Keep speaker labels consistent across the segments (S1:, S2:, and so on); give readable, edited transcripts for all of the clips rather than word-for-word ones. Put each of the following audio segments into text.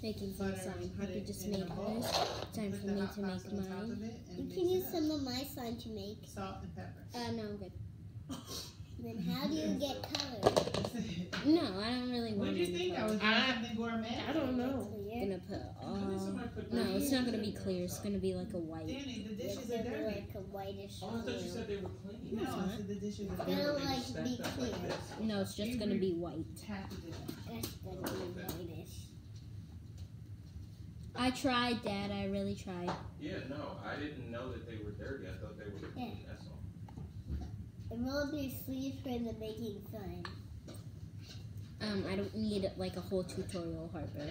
S1: making some slime. Harper just made hers. Time for me to make mine.
S2: You can use some of my slime to make.
S3: Salt and pepper.
S1: No, I'm good.
S2: Then how do you get color?
S1: No, I don't really
S3: What
S1: want
S3: do you
S1: any
S3: think? I
S1: color.
S3: was doing something gourmet.
S4: I don't know.
S2: Clear?
S1: Gonna put all. No, it's not gonna be clear. It's gonna be like a white.
S3: Danny, the
S2: It's
S3: dishes are
S2: gonna be
S3: dirty.
S2: like a whitish
S5: Oh, I thought you
S2: blue.
S5: said they were clean.
S3: No, I said the dishes are
S2: They
S3: dirty.
S2: don't like be clear.
S1: No, it's just gonna be white.
S3: Have to do that.
S2: That's gonna be whitish.
S1: I tried, Dad. I really tried.
S5: Yeah, no, I didn't know that they were dirty. I thought they were clean. That's all.
S2: And roll up your sleeves for the making slime.
S1: I don't need like a whole tutorial, Harper.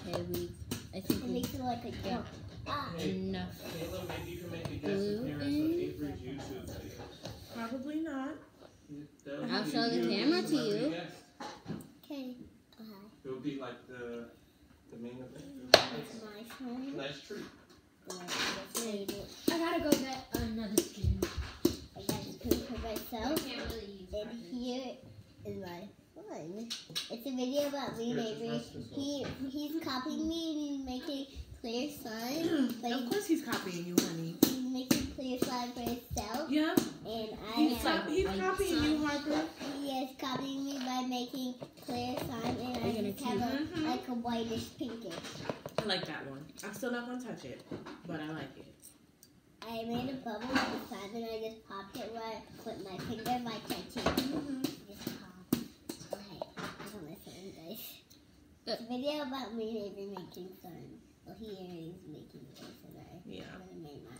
S1: Okay, I think
S2: It
S1: we
S2: makes it like a jump. Ah,
S1: enough.
S5: Kayla, maybe you can make a guest
S1: Blue
S5: appearance on
S1: and-
S5: Avery's YouTube videos.
S4: Probably not.
S1: I'll show the camera to you.
S2: okay.
S5: It'll be like the main event.
S2: It's my slime.
S5: Nice treat.
S2: And I just made it.
S1: I gotta go get another spoon.
S2: I got the spoon for myself.
S1: Can't really use
S2: And here is my slime. It's a video about me and Avery. He's copying me and he's making clear slime. But
S4: Of course he's copying you, honey.
S2: he's making clear slime for himself.
S4: Yeah.
S2: And
S4: He's
S2: have,
S4: copying you, Harper.
S2: he is copying me by making clear slime. And I
S1: You're
S2: just
S1: gonna
S2: have like a whitish pinkish.
S4: I like that one. I'm still not gonna touch it, but I like it.
S2: I made a bubble with the slime and I just popped it right with my finger by touching. Just pop. Okay, I don't listen, guys. It's a video about me and Avery making slime. Well, he is making this and
S4: Yeah.
S2: I'm gonna make mine.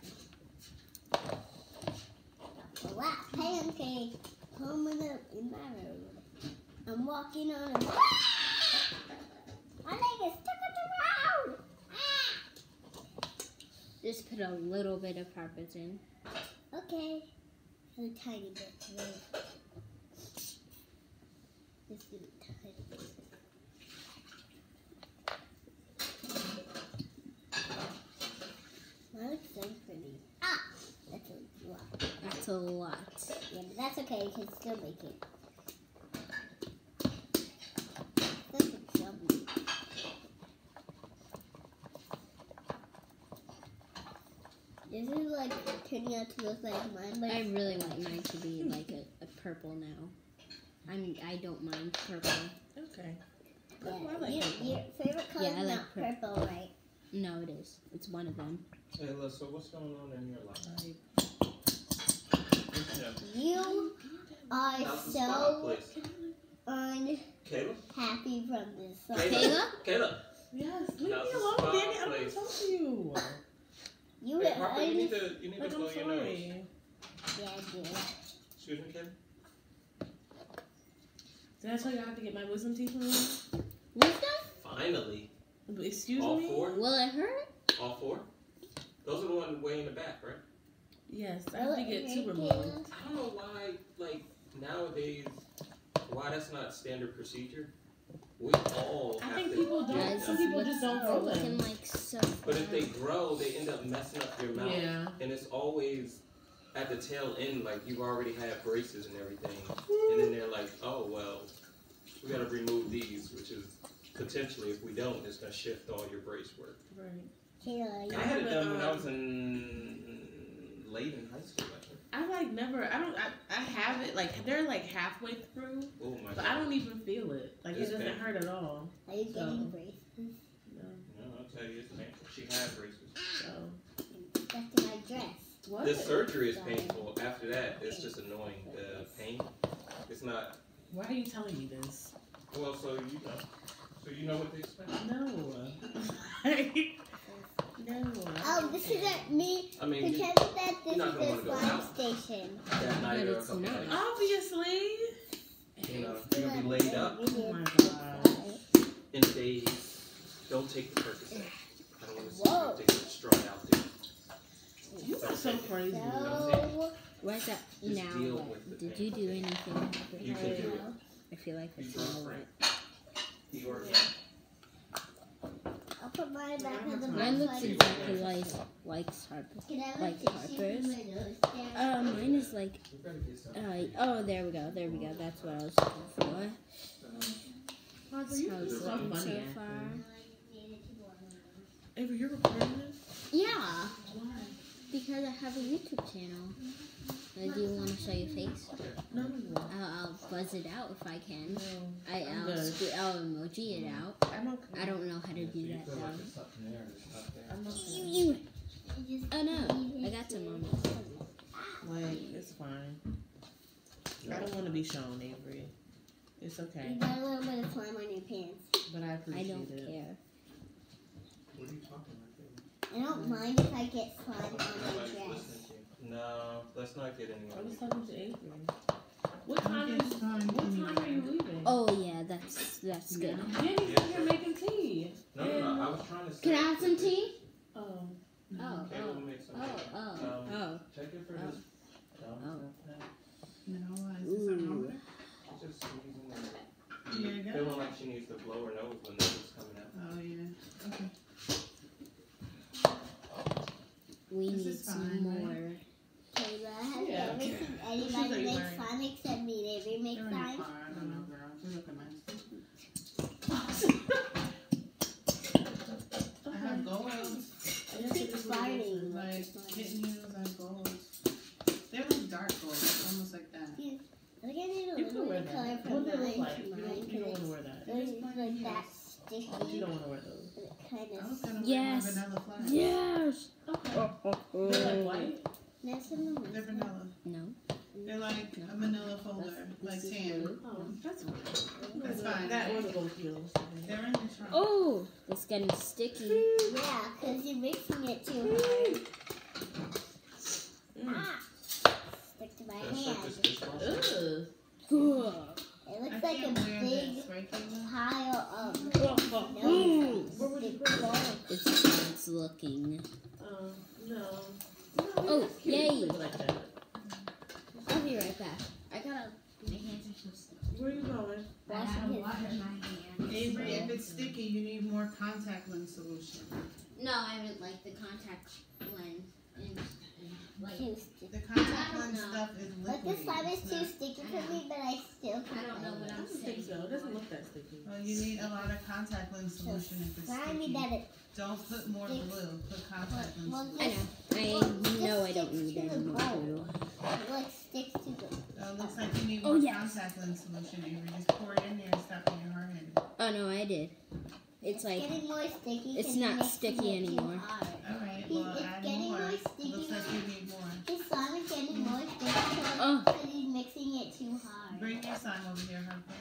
S2: A lap pancake coming up in my road. I'm walking on a my leg is stuck on the road.
S1: Just put a little bit of Parmesan.
S2: Okay. A tiny bit. Just a tiny bit. That looks so pretty. Ah! That's a lot.
S1: That's a lot.
S2: Yeah, but that's okay. You can still make it. That's a chubby. This is like turning out to look like mine, but
S1: I really want mine to be like a purple now. I don't mind purple.
S4: Okay.
S2: yeah,
S4: I like purple.
S2: your favorite color
S1: Yeah, I
S2: is
S1: like
S2: not purple, right?
S1: No, it is. It's one of them.
S5: Kayla, so what's going on in your life?
S2: You are
S5: How's the
S2: so
S5: spot place?
S2: unhappy
S5: Kayla?
S2: from this song.
S1: Kayla?
S5: Kayla?
S4: Yes. Leave me
S5: How's the
S4: alone,
S5: spa
S4: Danny. I don't want
S5: place?
S4: to talk to you.
S2: You
S5: Hey, Harper, you need
S2: yeah,
S5: to
S4: Like,
S5: blow
S4: I'm
S5: your nose.
S4: sorry.
S2: dude.
S5: Excuse me, Kayla?
S4: Did I tell you I have to get my wisdom teeth removed?
S1: Wisdom?
S5: Finally.
S4: Excuse
S5: All
S4: me?
S5: four?
S1: Will it hurt?
S5: All four? Those are the ones way in the back, right?
S4: Yes, I have to get two removed.
S5: I don't know why, like, nowadays, why that's not standard procedure. We all
S4: I
S5: have
S4: think
S5: to
S4: people
S5: do
S4: don't.
S5: that.
S4: Some people just don't grow
S1: looking
S4: them.
S1: like so.
S5: But if they grow, they end up messing up your mouth.
S4: Yeah.
S5: And it's always at the tail end, like you've already had braces and everything. And then they're like, oh, well, we got to remove these, which is potentially, if we don't, it's going to shift all your brace work.
S4: Right.
S2: Kayla,
S5: I had it done when I was late in high school, I think.
S4: I like never. I have it like they're like halfway through,
S5: Oh my
S4: but
S5: god.
S4: I don't even feel it. Like
S5: It's
S4: it doesn't
S5: painful.
S4: hurt at all.
S2: are you
S4: So-
S2: getting braces?
S4: No.
S5: No, I'll tell you, it's painful. She had braces.
S4: So
S2: That's my dress.
S4: what?
S5: The surgery is painful. After that, it's just annoying. The pain, it's not.
S4: Why are you telling me this?
S5: Well, so you know what to expect.
S4: No. no.
S2: Oh, this is me
S5: I mean,
S2: pretending that this
S5: you're not gonna
S2: is
S5: wanna
S2: the
S5: go
S2: slime
S5: out.
S2: station.
S5: that night
S1: But
S5: or a
S1: it's
S5: couple
S1: not.
S5: nights,
S4: Obviously.
S5: you know, you're gonna be laid up
S4: Oh my god.
S5: in days. Don't take the Percocet. I don't want to see
S2: Whoa.
S5: you take a straw out there.
S4: You are so crazy.
S2: So,
S1: What's that
S5: Just
S1: now?
S5: deal
S1: What?
S5: with the
S1: Did
S5: pain.
S1: you do anything?
S5: You can do it.
S1: I feel like
S5: You
S1: it's
S5: drunk,
S1: all
S5: Frank.
S1: wet.
S5: You're
S2: I'll put mine back on the
S1: Mine looks
S2: bottom.
S1: exactly like Harper.
S2: Can I have a
S1: like
S2: tissue
S1: Harper's.
S2: for my nose there?
S1: Mine is like. Oh, there we go. There we go. That's what I was looking for. That's how it's
S4: so
S1: looking
S4: funny,
S1: so
S4: actually.
S1: far.
S4: Avery, you're recording this?
S1: Yeah,
S4: Why?
S1: because I have a YouTube channel. Do you want to show your face?
S4: No.
S1: I'll buzz it out if I can.
S4: No. I'm
S1: I'll,
S4: good.
S1: I'll emoji it out.
S4: I'm okay.
S1: I don't know how to do that though.
S4: I'm okay.
S1: Oh no, I got some on me.
S4: Like, it's fine. I don't want to be shown, Avery. It's okay.
S2: You got a little bit of slime on your pants.
S4: But I
S1: I
S4: appreciate
S1: don't
S4: it.
S1: care.
S5: What are you talking about?
S2: I don't mind if I get slime on my
S5: Nobody's
S2: dress.
S5: listening to you. No, let's not get
S4: I was
S5: anyone.
S4: talking to Avery. What time
S3: Don't get slime
S4: what time are you
S3: anywhere.
S4: leaving?
S1: Oh yeah, that's good.
S4: Danny's in here making tea.
S5: No, I was trying to say.
S1: Can I have some tea?
S4: Oh.
S1: Oh,
S5: Okay, we'll make some.
S1: oh.
S5: Check it for
S1: Oh.
S5: this. No,
S3: No, why? Is there something wrong with it?
S5: She's just sneezing and
S3: Here you go.
S5: feeling like she needs to blow her nose when this is coming out.
S3: Oh, yeah. Okay.
S1: We
S3: This
S1: need
S3: is
S1: some
S3: fine,
S1: more.
S3: right?
S2: Kayla, have you
S4: Yeah.
S2: ever seen
S4: What shoes are
S2: anybody
S4: you
S2: make
S4: wearing?
S2: slime except me? Avery make
S3: They're in the
S2: slime?
S3: car. I don't know, girl. They look nice. I have golds.
S2: Keep farting.
S3: Like kitten heels and golds. They're like dark golds, almost like that.
S2: I think I need a
S4: You can
S2: little
S4: wear
S2: bit of
S4: that.
S2: color
S4: What
S2: from
S4: do they look
S2: mine
S4: like?
S2: to
S4: You
S2: mine
S4: don't want to
S2: because
S4: wear that.
S2: it's like that
S4: You
S2: sticky.
S4: don't want to wear those.
S2: And it kind
S3: I was
S2: of
S3: gonna wear
S1: Yes.
S3: my vanilla flats.
S1: Yes.
S4: Okay. They're like white?
S2: That's in the
S3: They're vanilla.
S1: No.
S3: They're like a manila folder, like tan.
S4: Oh, that's fine.
S3: That's fine.
S4: That or the gold heels.
S3: They're in the trunk.
S1: Oh, it's getting sticky.
S2: Yeah, because you're mixing it too hard.
S4: Mm.
S2: Ah! Stick to my
S5: That's like this
S2: hand.
S5: dishwasher.
S4: Ugh.
S2: It
S3: I
S2: looks like a
S3: can't wear
S2: big
S3: this, right, Kayla?
S2: pile of
S1: Mm.
S4: Where would you
S2: big
S4: put it?
S2: balls.
S1: It's looking.
S4: No.
S1: Oh,
S4: That's cute.
S1: yay.
S4: You look like that.
S1: I'll be right back. I gotta. My hands are so sticky.
S4: Where are you going?
S2: Wash his hands.
S3: Avery, if it's sticky, you need more contact lens solution.
S1: No, I meant like the contact lens. And like,
S2: Too sticky.
S3: The contact
S1: I don't
S3: lens
S1: know.
S3: stuff is
S2: But
S3: liquid.
S2: this slime is too sticky for me, but I still
S1: I
S2: can
S1: don't know what
S4: I
S1: I'm
S4: don't think
S1: saying.
S4: so. It doesn't look that sticky.
S3: Well, you need a lot of contact lens solution if it's
S2: slimy
S3: sticky.
S2: that it.
S3: Don't put more glue. Put contact lens
S2: Well,
S3: solution.
S1: I know I don't need any more glue.
S2: It like sticks to the.
S3: It looks like you need
S1: Oh,
S3: more
S1: yes.
S3: contact lens solution, Avery. Just pour it in there and stop being hard-headed.
S1: Oh no, I did. It's like
S2: getting more sticky.
S1: it's
S2: 'cause
S1: not
S2: you're mixing
S1: sticky
S2: it too
S1: anymore.
S2: hard.
S3: Alright,
S2: He's-
S3: well,
S2: it's
S3: add
S2: getting
S3: more.
S2: more
S3: Looks
S2: sticky.
S3: like you need more.
S2: His slime is getting more sticky
S1: Oh.
S2: because he's mixing it too hard.
S3: Bring your slime over here, Harper.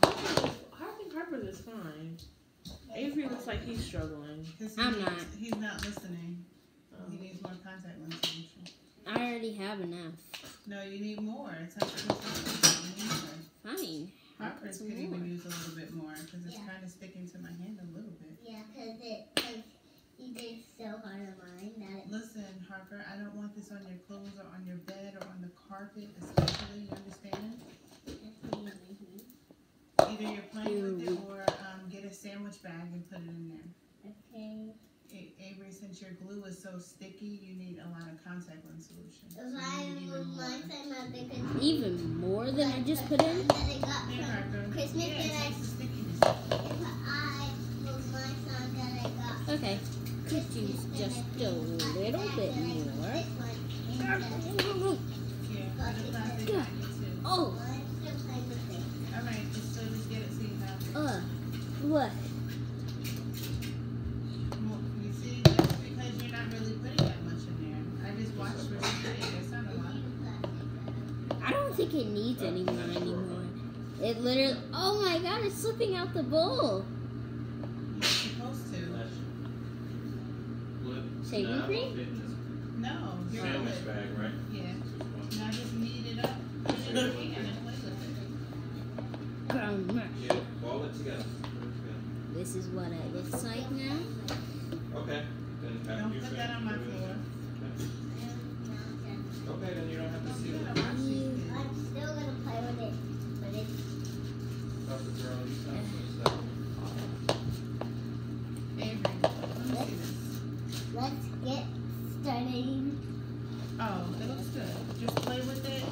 S4: I think Harper's is fine. Avery looks like he's struggling.
S3: 'Cause
S1: I'm not.
S3: He's not listening. He needs more contact lens solution.
S1: I already have enough.
S3: No, you need more. It's not supposed to be. You need more.
S1: Fine.
S3: Harper's
S1: Some
S3: could
S1: more.
S3: even use a little bit more because it's
S2: Yeah.
S3: kind of sticking to my hand a little bit.
S2: Yeah, because he did so hard on mine that it.
S3: Listen, Harper, I don't want this on your clothes or on your bed or on the carpet, especially. You understand? Either you're playing with it or get a sandwich bag and put it in there.
S2: Okay.
S3: Avery, since your glue is so sticky, you need a lot of contact lens solution. So you
S2: Mine,
S3: need even more.
S2: mine time out because
S1: Even more than I just put in?
S2: that I got
S3: There,
S2: from
S3: Harper.
S2: Christmas
S3: Yeah,
S2: that I.
S3: it's the stickiness.
S2: If I was my son that I got.
S1: Okay. Could use just a little bit more.
S3: Yeah, put a plastic bag in too.
S1: Oh,
S3: Alright, just get it so you have it.
S1: what?
S3: Well, you see, that's because you're not really putting that much in there. I just watched what you did. That's not a lot.
S1: I don't think it needs any more anymore. It literally. Oh my god! It's slipping out the bowl.
S3: You're supposed to.
S1: Shaving cream?
S3: No, you're
S5: Sandwich
S3: good.
S5: bag, right?
S3: Yeah. Now just knead it up. Put it in your hand and play with
S1: Grandma.
S5: Yeah, ball it together. Put it together.
S1: This is what it looks like now.
S5: Okay. Then
S3: it.
S5: after
S3: Don't
S5: you
S3: put
S5: finish,
S3: that on my
S5: put it in
S3: floor.
S5: there. Okay, then you don't have to
S3: Don't
S5: seal
S3: put
S5: it.
S3: it on my sheet.
S2: I'm still gonna play with it, but it's
S5: Up the girl, you stop for a second.
S3: Avery, let me see this.
S2: let's get started.
S3: Oh, it looks good. Just play with it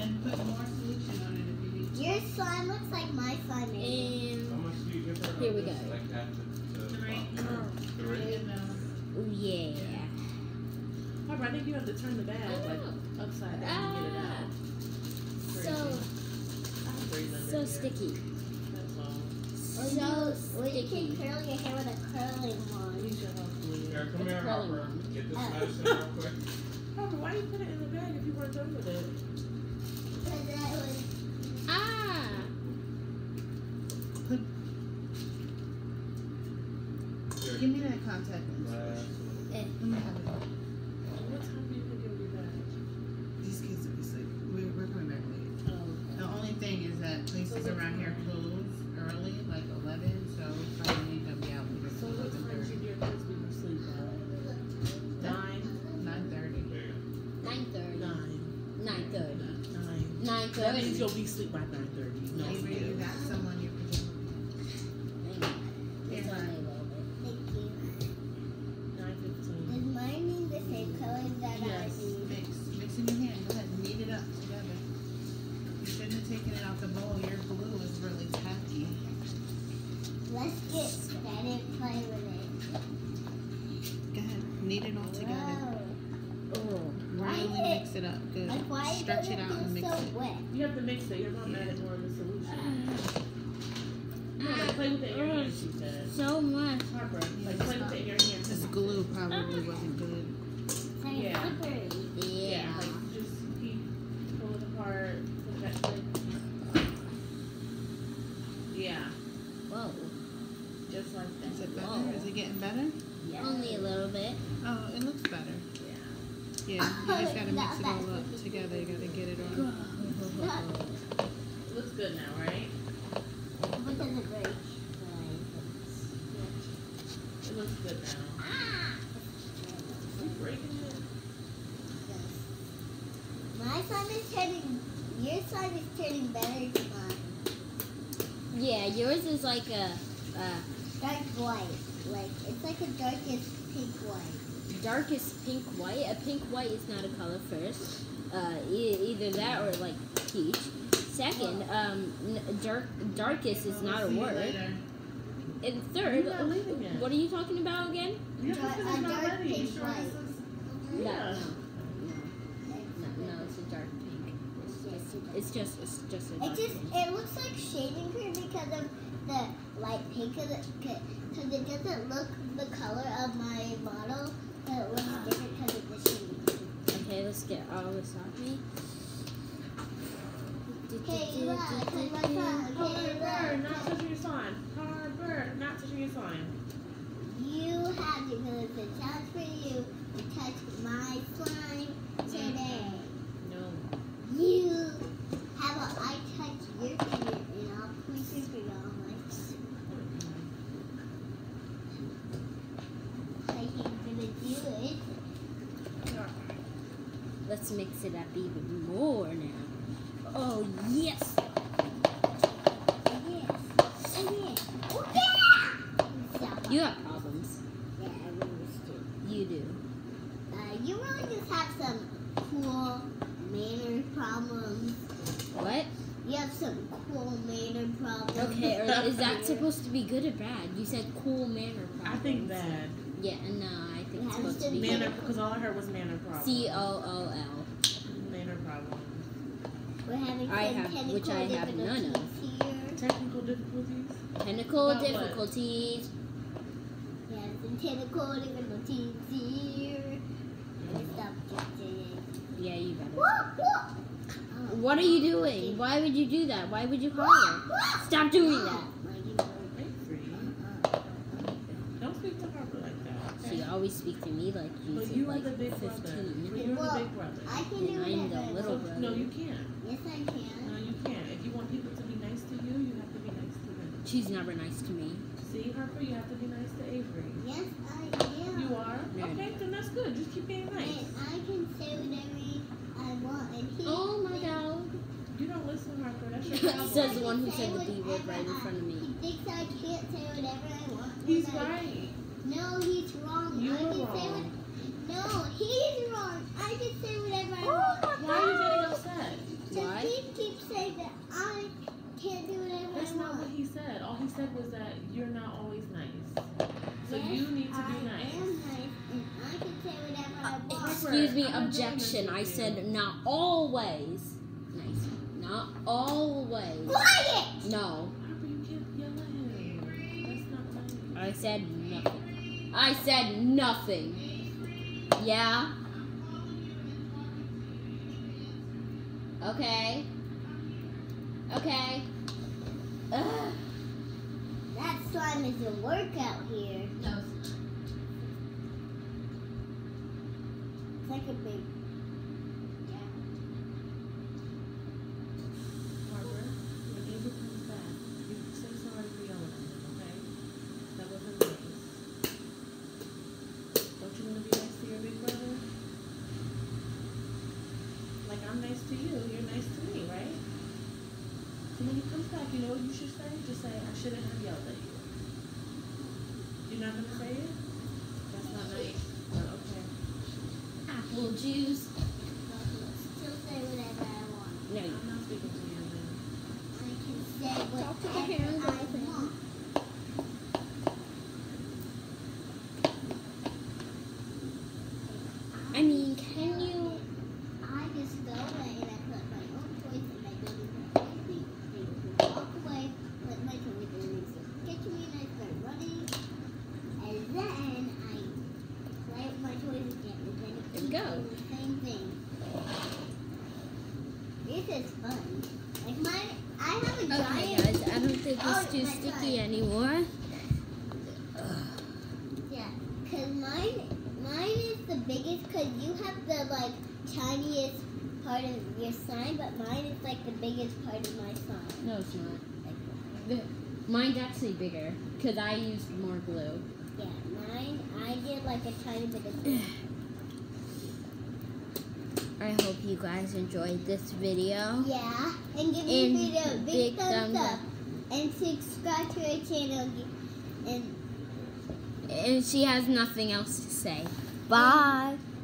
S3: and put more solution on it if you need to.
S2: Your slime looks like my slime.
S5: How
S1: And
S5: much do you give her?
S1: Here we
S5: of this,
S1: go.
S5: Like that to
S3: Three.
S5: Three?
S1: oh yeah.
S4: Harper, I think you have to turn the bag like upside down and get it out.
S1: So
S4: Breathe under
S1: so
S4: here.
S1: sticky.
S4: That's all.
S2: Or you can
S1: sticky.
S2: curl your hair with a curling one.
S4: You should hopefully.
S5: Here, come
S1: It's
S5: here,
S1: curling
S5: Harper.
S1: one.
S5: Get this medicine real quick.
S4: Harper, why you put it in the bag if you weren't done with it?
S2: Because that was
S1: Ah.
S5: Here.
S3: Give me that contact lens.
S5: Last
S3: Let me have it.
S4: What time do you think you'll be back?
S3: These kids will be asleep. We're coming back late.
S4: Oh,
S3: The only thing is that places around here close early, like 11, so we probably ain't gonna be out here
S4: so
S3: till
S4: what time
S3: 11:30.
S4: should your kids be asleep by? 9?
S3: 9:30.
S5: There you
S1: 9:30.
S4: 9.
S1: 9:30.
S4: 9. That means
S1: 9:30.
S4: you'll be asleep by 9:30. No,
S3: Avery, you got someone you can
S1: It's only a little bit.
S2: thank you.
S4: 9:15.
S2: Does mine need the same color that
S4: Yes.
S2: I need?
S3: mix in your hand. Go ahead, knead it up together. You shouldn't have taken it out the bowl. Your glue is really tacky.
S2: Let's get started play with it.
S3: Go ahead, knead it all together.
S2: Whoa.
S1: Oh.
S2: Why
S3: Really
S2: is it-
S3: mix it up. Good.
S2: Like why
S3: Stretch
S2: does
S3: it out and
S2: feel
S3: mix
S2: so
S3: it.
S2: wet?
S4: You have to mix it. You're not adding more of the solution. No, like play with it in your hand, she said.
S1: So much.
S4: Harper, like play with it in your hand.
S3: This glue probably wasn't good.
S2: It's like
S4: Yeah.
S2: slippery.
S1: Yeah.
S4: Like just keep pull it apart. Put that thing. Yeah,
S1: Whoa.
S4: just like that.
S3: Is it better?
S1: Whoa.
S3: Is it getting better?
S1: Only a little bit.
S3: Oh, it looks better.
S4: Yeah.
S3: Yeah, you just gotta mix it all up together. You gotta get it all.
S4: It looks good now, right?
S2: What does it break?
S4: It looks good now.
S2: Ah!
S4: You breaking it?
S2: My slime is turning. Your slime is turning better to mine.
S1: Yeah, yours is like a
S2: Dark white. Like it's like a darkest pink white.
S1: darkest pink white. A pink white is not a color first. Either that or like peach. Second, darkest is not a
S3: See you
S1: word.
S3: later.
S1: And third,
S4: You're not leaving yet.
S1: what are you talking about again?
S4: Your
S2: Dark-
S4: husband
S2: a
S4: is not
S2: dark
S4: ready.
S2: pink
S4: Sure
S2: white.
S4: this is-
S1: No,
S4: Yeah.
S1: no, it's a dark pink. It's just a dark pink.
S2: It looks like shaving cream because of the light pink because it doesn't look the color of my model, but it looks different because of the shaving cream.
S1: Okay, let's get all this off me.
S2: Okay, look, my phone. Okay,
S4: Harper, not
S2: look.
S4: touching your slime. Harper, not touching your slime.
S2: You have to go to challenge for you to touch my slime today.
S4: No.
S2: You, how about I touch your finger and I'll point your finger on my slime. I ain't gonna do it.
S1: Let's mix it up even more now. Oh yes!
S2: Yes. Oh, yeah! Stop.
S1: You have problems.
S2: Yeah, I really do.
S1: You do.
S2: You really just have some cool manner problems.
S1: What?
S2: You have some cool manner problems.
S1: Okay, or is that supposed to be good or bad? You said cool manner
S4: I
S1: problems.
S4: think bad.
S1: Yeah, no, I think
S2: It
S1: it's
S2: has
S1: supposed to
S2: to
S1: be
S2: be-
S4: Manner, because all I heard was manner problem.
S1: COOL.
S4: Manner problem.
S2: We're having some
S1: I have-
S2: technical
S1: which I have none of.
S2: difficulties here.
S4: Technical difficulties?
S1: Technical
S4: About what?
S1: difficulties.
S2: We have some technical difficulties here. Stop just doing
S1: Yeah, you better.
S2: it.
S1: What are you doing? Why would you do that? Why would you call her? Stop doing that.
S4: Avery. Don't speak to Harper like that.
S1: She
S4: Okay?
S1: always speak to me like
S4: But
S1: she's
S4: you are
S1: like
S4: the big brother.
S1: 15.
S4: But you're the
S2: Well,
S4: big brother.
S2: I can do
S1: And I'm
S2: whatever
S1: the
S2: I
S1: little
S2: want.
S1: brother.
S4: No, you can't.
S2: Yes, I
S4: No,
S2: can.
S4: you can't. If you want people to be nice to you, you have to be nice to them.
S1: She's never nice to me.
S4: See, Harper, you have to be nice to Avery.
S2: Yes, I am.
S4: You are?
S1: No.
S4: Okay, then that's good. Just keep being nice.
S2: And I can say whatever I want. And he
S1: Oh my god.
S4: You don't listen, Harper. That's your problem.
S1: Says the one who said the B word right in front of me.
S2: He thinks I can't say whatever I want.
S4: He's
S2: when I-
S4: right.
S2: No, he's wrong.
S4: You
S2: I can
S4: are
S2: say
S4: wrong.
S2: No, he's wrong. I can say whatever I want.
S4: Why are you getting upset?
S2: So
S1: Why?
S2: he keeps saying that I can't
S4: said was that you're not always nice. So you need to be nice.
S2: I am nice, and I can say whatever I want.
S1: Excuse me,
S4: I'm not doing
S1: objection.
S4: this
S1: I
S4: with you.
S1: said not always. Nice. Not always.
S2: Quiet!
S1: No.
S4: Harper, you can't yell at him. That's not nice.
S1: I said nothing. I said nothing. Yeah? Okay. Okay. Ugh.
S2: That slime is a workout here.
S1: No.
S2: It's like a big.
S4: Harper, when Avery comes back, you say sorry for yelling at him, okay? That wasn't nice. Don't you want to be nice to your big brother? Like I'm nice to you, you're nice to me, right? So when he comes back, you know what you should say? Just say, I shouldn't have yelled at you. You're not gonna say it? That's not nice. But okay.
S1: Apple juice.
S2: Still say whatever I want.
S1: No.
S4: I'm not speaking to you then.
S2: I can say
S1: Talk to the
S2: whatever
S1: parents,
S2: I
S1: okay.
S2: want.
S1: I mean, can you?
S2: I just go away and I collect my own toys and I don't even have anything. They walk away, collect my toys, and then they get to me and I start running. And then I play with my toys again. And then it
S1: There
S2: keeps
S1: we go.
S2: doing the same thing. This is fun. Like mine, I have a
S1: Okay,
S2: giant.
S1: guys. I don't think
S2: Oh,
S1: it's too
S2: my
S1: sticky
S2: God.
S1: anymore.
S2: Yeah, cause mine is the biggest. Cause you have the like tiniest part of your slime, but mine is like the biggest part of my slime.
S1: No, it's not.
S2: Like,
S1: Mine's actually bigger because I used more glue.
S2: yeah, mine. I did like a tiny bit of. Slime.
S1: I hope you guys enjoyed this video.
S2: Yeah, and give
S1: And
S2: this video a big
S1: big
S2: thumbs
S1: thumbs
S2: up, and subscribe to our channel. And
S1: And she has nothing else to say. Bye.